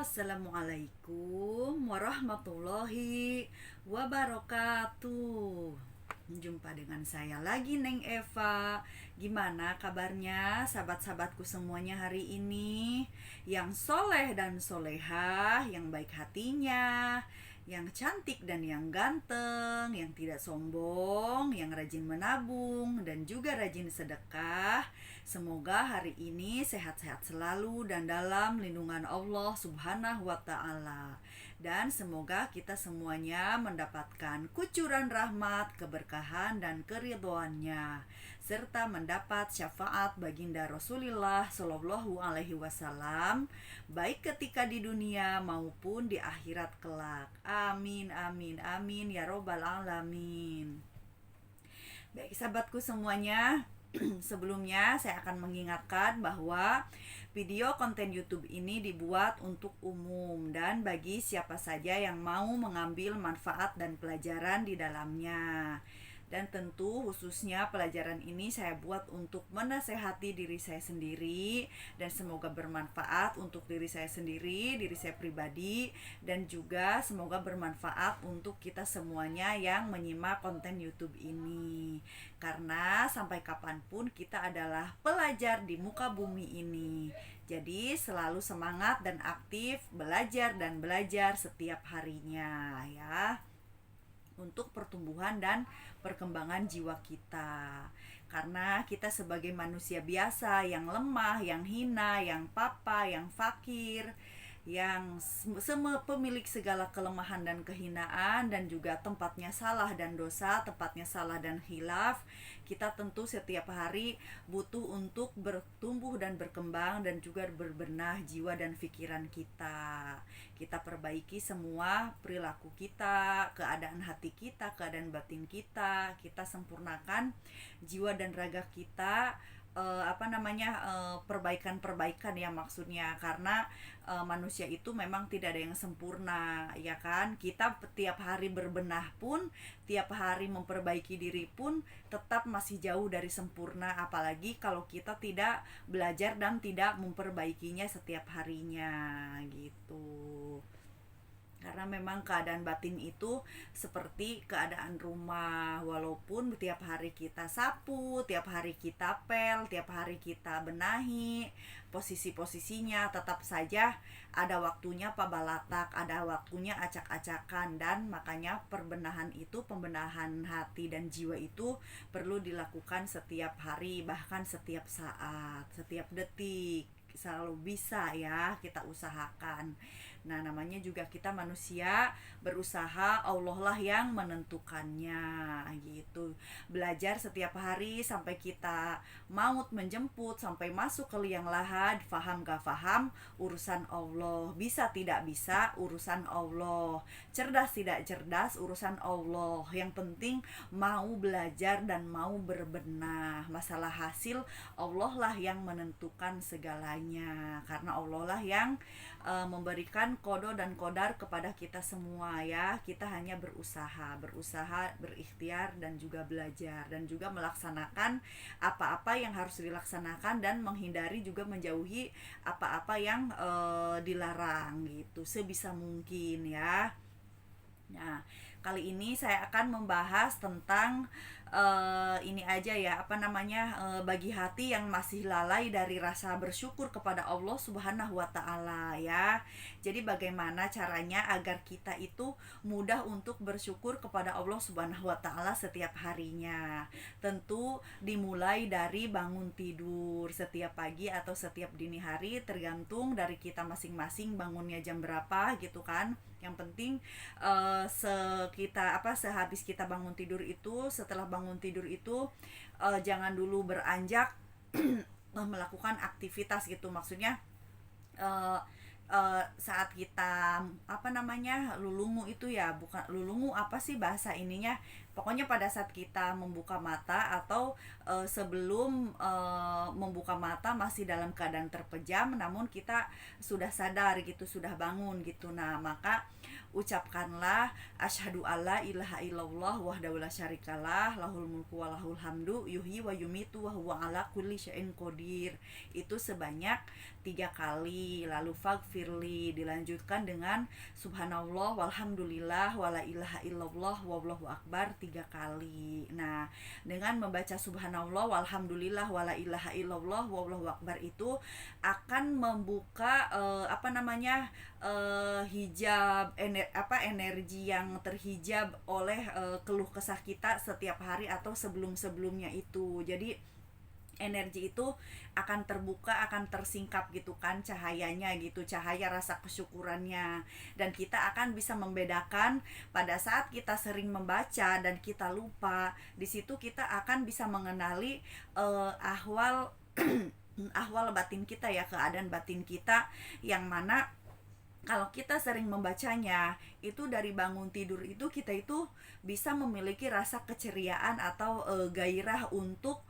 Assalamualaikum warahmatullahi wabarakatuh. Jumpa dengan saya lagi, Neng Eva. Gimana kabarnya sahabat-sahabatku semuanya hari ini? Yang soleh dan solehah, yang baik hatinya, yang cantik dan yang ganteng, yang tidak sombong, yang rajin menabung dan juga rajin sedekah. Semoga hari ini sehat-sehat selalu dan dalam lindungan Allah Subhanahu wa taala. Dan semoga kita semuanya mendapatkan kucuran rahmat, keberkahan dan keridhoannya, serta mendapat syafaat baginda Rasulullah Shallallahu alaihi wasallam baik ketika di dunia maupun di akhirat kelak. Amin amin amin ya robbal alamin. Baik sahabatku semuanya, sebelumnya saya akan mengingatkan bahwa video konten YouTube ini dibuat untuk umum dan bagi siapa saja yang mau mengambil manfaat dan pelajaran di dalamnya. Dan tentu khususnya pelajaran ini saya buat untuk menasehati diri saya sendiri dan semoga bermanfaat untuk diri saya sendiri, diri saya pribadi, dan juga semoga bermanfaat untuk kita semuanya yang menyimak konten YouTube ini. Karena sampai kapanpun kita adalah pelajar di muka bumi ini. Jadi selalu semangat dan aktif belajar dan belajar setiap harinya ya, untuk pertumbuhan dan perkembangan jiwa kita. Karena kita sebagai manusia biasa yang lemah, yang hina, yang papa, yang fakir, yang semua pemilik segala kelemahan dan kehinaan, dan juga tempatnya salah dan dosa, tempatnya salah dan khilaf, kita tentu setiap hari butuh untuk bertumbuh dan berkembang dan juga berbenah jiwa dan pikiran kita. Kita perbaiki semua perilaku kita, keadaan hati kita, keadaan batin kita. Kita sempurnakan jiwa dan raga kita, perbaikan-perbaikan ya maksudnya, karena manusia itu memang tidak ada yang sempurna ya kan. Kita tiap hari berbenah pun, tiap hari memperbaiki diri pun tetap masih jauh dari sempurna, apalagi kalau kita tidak belajar dan tidak memperbaikinya setiap harinya gitu. Karena memang keadaan batin itu seperti keadaan rumah, walaupun tiap hari kita sapu, tiap hari kita pel, tiap hari kita benahi posisi-posisinya, tetap saja ada waktunya pabalatak, ada waktunya acak-acakan. Dan makanya perbenahan itu, pembenahan hati dan jiwa itu perlu dilakukan setiap hari, bahkan setiap saat, setiap detik, selalu bisa ya kita usahakan. Nah, namanya juga kita manusia berusaha, Allah lah yang menentukannya gitu. Belajar setiap hari sampai kita maut menjemput, sampai masuk ke liang lahat, faham gak faham urusan Allah, bisa tidak bisa urusan Allah, cerdas tidak cerdas urusan Allah. Yang penting mau belajar dan mau berbenah. Masalah hasil Allah lah yang menentukan segalanya, karena Allah lah yang memberikan kodo dan kodar kepada kita semua ya. Kita hanya berusaha berikhtiar dan juga belajar dan juga melaksanakan apa-apa yang harus dilaksanakan dan menghindari juga menjauhi apa-apa yang dilarang gitu sebisa mungkin ya. Nah, kali ini saya akan membahas tentang ini aja ya, bagi hati yang masih lalai dari rasa bersyukur kepada Allah Subhanahu wa taala ya. Jadi bagaimana caranya agar kita itu mudah untuk bersyukur kepada Allah Subhanahu wa taala setiap harinya. Tentu dimulai dari bangun tidur setiap pagi atau setiap dini hari, tergantung dari kita masing-masing bangunnya jam berapa gitu kan. Yang penting sehabis kita bangun tidur itu, setelah bangun tidur itu jangan dulu beranjak melakukan aktivitas gitu. Maksudnya saat kita lulungu itu ya, bukan lulungu, apa sih bahasa ininya, Pokoknya pada saat kita membuka mata atau sebelum membuka mata masih dalam keadaan terpejam, namun kita sudah sadar gitu, sudah bangun gitu. Nah, maka ucapkanlah asyhadu alla ilaha illallah wahdahu la syarikalah lahul mulku wa lahul hamdu yuhyi wa yumitu wa huwa ala kulli syai'in qadir. Itu sebanyak 3 kali. Lalu faghfirli dilanjutkan dengan subhanallah walhamdulillah wala ilaha illallah wallahu akbar 3 kali. Nah, dengan membaca subhanallah walhamdulillah wala ilaha illallah wallahu akbar itu akan membuka hijab energi yang terhijab oleh keluh kesah kita setiap hari atau sebelum-sebelumnya itu. Jadi energi itu akan terbuka, akan tersingkap gitu kan cahayanya gitu, cahaya rasa kesyukurannya. Dan kita akan bisa membedakan pada saat kita sering membaca dan kita lupa, di situ kita akan bisa mengenali ahwal ahwal batin kita ya, keadaan batin kita yang mana kalau kita sering membacanya itu dari bangun tidur itu kita itu bisa memiliki rasa keceriaan atau gairah untuk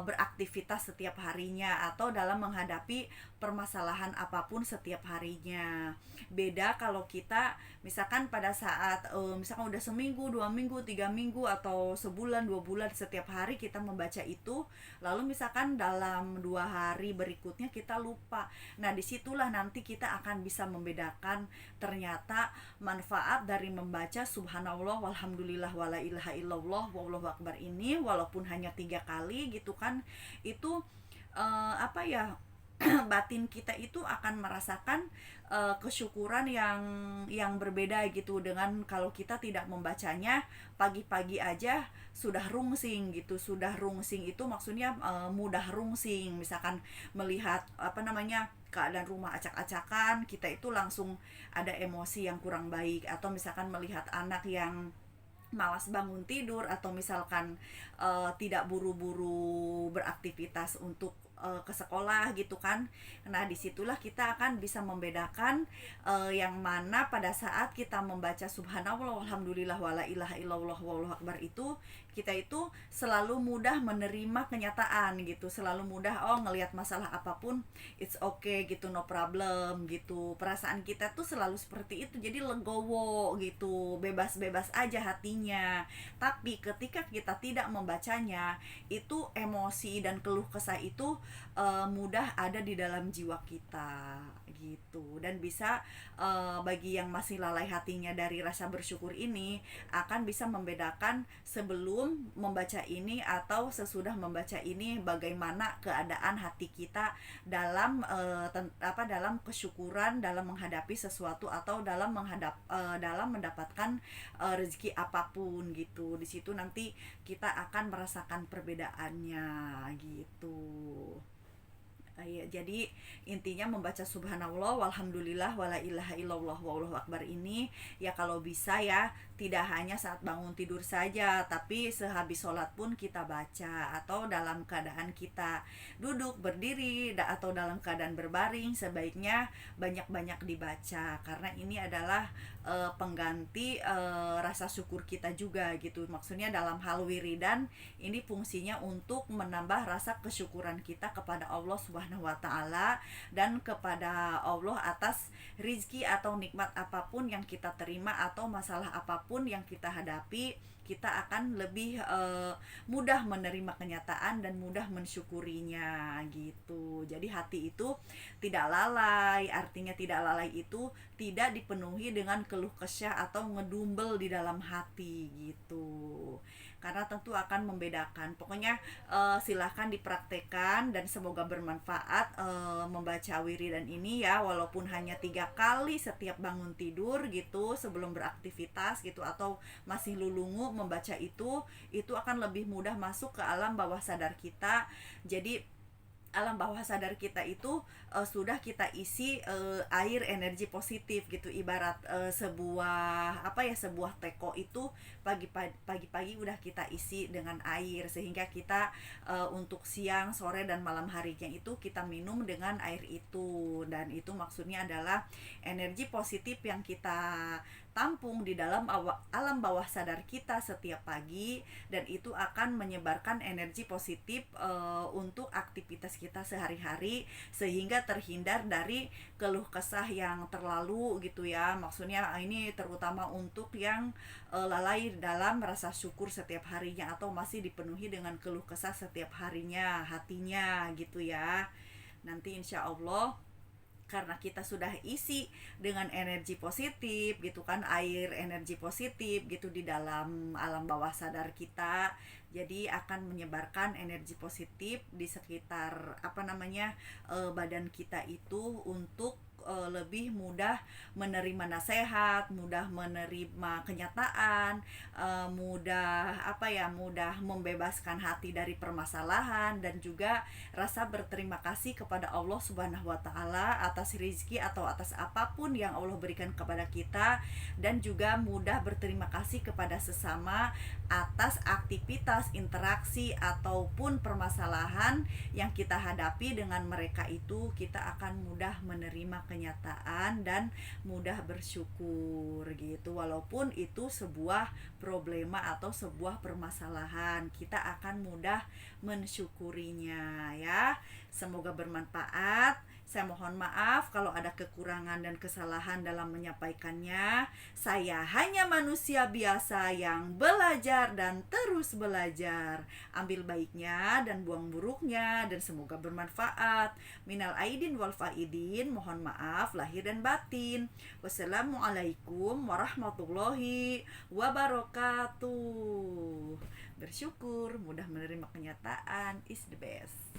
beraktivitas setiap harinya atau dalam menghadapi permasalahan apapun setiap harinya. Beda kalau kita misalkan pada saat misalkan udah seminggu, 2 minggu, 3 minggu atau sebulan, 2 bulan setiap hari kita membaca itu, lalu misalkan dalam 2 hari berikutnya kita lupa. Nah, disitulah nanti kita akan bisa membedakan ternyata manfaat dari membaca subhanallah walhamdulillah wala ilaha illallah wallahu akbar ini walaupun hanya 3 kali gitu kan, itu batin kita itu akan merasakan kesyukuran yang berbeda gitu dengan kalau kita tidak membacanya. Pagi-pagi aja sudah rungsing gitu, sudah rungsing itu maksudnya mudah rungsing, misalkan melihat keadaan rumah acak-acakan, kita itu langsung ada emosi yang kurang baik, atau misalkan melihat anak yang malas bangun tidur, atau misalkan tidak buru-buru beraktivitas untuk ke sekolah gitu kan. Nah, disitulah kita akan bisa membedakan yang mana pada saat kita membaca subhanallah walhamdulillah wala ilaha illallah wallahu akbar itu kita itu selalu mudah menerima kenyataan gitu, selalu mudah ngelihat masalah apapun it's okay gitu, no problem gitu. Perasaan kita tuh selalu seperti itu, jadi legowo gitu, bebas-bebas aja hatinya. Tapi ketika kita tidak membacanya, itu emosi dan keluh kesah itu mudah ada di dalam jiwa kita gitu. Dan bisa bagi yang masih lalai hatinya dari rasa bersyukur ini akan bisa membedakan sebelum membaca ini atau sesudah membaca ini bagaimana keadaan hati kita dalam dalam kesyukuran dalam menghadapi sesuatu atau dalam mendapatkan rezeki apapun gitu. Di situ nanti kita akan merasakan perbedaannya gitu. Ya, jadi intinya membaca subhanallah walhamdulillah wala ilaha illallah wallahu akbar ini ya kalau bisa ya tidak hanya saat bangun tidur saja, tapi sehabis sholat pun kita baca, atau dalam keadaan kita duduk, berdiri, atau dalam keadaan berbaring sebaiknya banyak-banyak dibaca, karena ini adalah pengganti rasa syukur kita juga gitu. Maksudnya dalam hal wiridan ini fungsinya untuk menambah rasa kesyukuran kita kepada Allah Subhanahu wa taala dan kepada Allah atas rizki atau nikmat apapun yang kita terima atau masalah apapun yang kita hadapi. Kita akan lebih mudah menerima kenyataan dan mudah mensyukurinya gitu. Jadi hati itu tidak lalai, artinya tidak lalai itu tidak dipenuhi dengan keluh kesah atau ngedumbel di dalam hati gitu. Karena tentu akan membedakan. Pokoknya silahkan dipraktekkan dan semoga bermanfaat membaca wiridan ini ya, walaupun hanya 3 kali setiap bangun tidur gitu sebelum beraktivitas gitu, atau masih lulungu membaca itu akan lebih mudah masuk ke alam bawah sadar kita. Jadi alam bawah sadar kita itu sudah kita isi air energi positif gitu, ibarat sebuah teko itu pagi-pagi udah kita isi dengan air, sehingga kita untuk siang, sore dan malam harinya itu kita minum dengan air itu. Dan itu maksudnya adalah energi positif yang kita tertampung di dalam alam bawah sadar kita setiap pagi, dan itu akan menyebarkan energi positif untuk aktivitas kita sehari-hari, sehingga terhindar dari keluh kesah yang terlalu gitu ya. Maksudnya ini terutama untuk yang lalai dalam rasa syukur setiap harinya, atau masih dipenuhi dengan keluh kesah setiap harinya hatinya gitu ya. Nanti insya Allah, karena kita sudah isi dengan energi positif gitu kan, air energi positif gitu di dalam alam bawah sadar kita, jadi akan menyebarkan energi positif di sekitar badan kita itu, untuk lebih mudah menerima nasihat, mudah menerima kenyataan, mudah membebaskan hati dari permasalahan, dan juga rasa berterima kasih kepada Allah Subhanahu wa taala atas rizki atau atas apapun yang Allah berikan kepada kita, dan juga mudah berterima kasih kepada sesama atas aktivitas, interaksi ataupun permasalahan yang kita hadapi dengan mereka itu. Kita akan mudah menerima kenyataan dan mudah bersyukur gitu. Walaupun itu sebuah problema atau sebuah permasalahan, kita akan mudah mensyukurinya ya. Semoga bermanfaat. Saya mohon maaf kalau ada kekurangan dan kesalahan dalam menyampaikannya. Saya hanya manusia biasa yang belajar dan terus belajar. Ambil baiknya dan buang buruknya, dan semoga bermanfaat. Minal aidin wal faidin, mohon maaf lahir dan batin. Wassalamualaikum warahmatullahi wabarakatuh. Bersyukur, mudah menerima kenyataan is the best.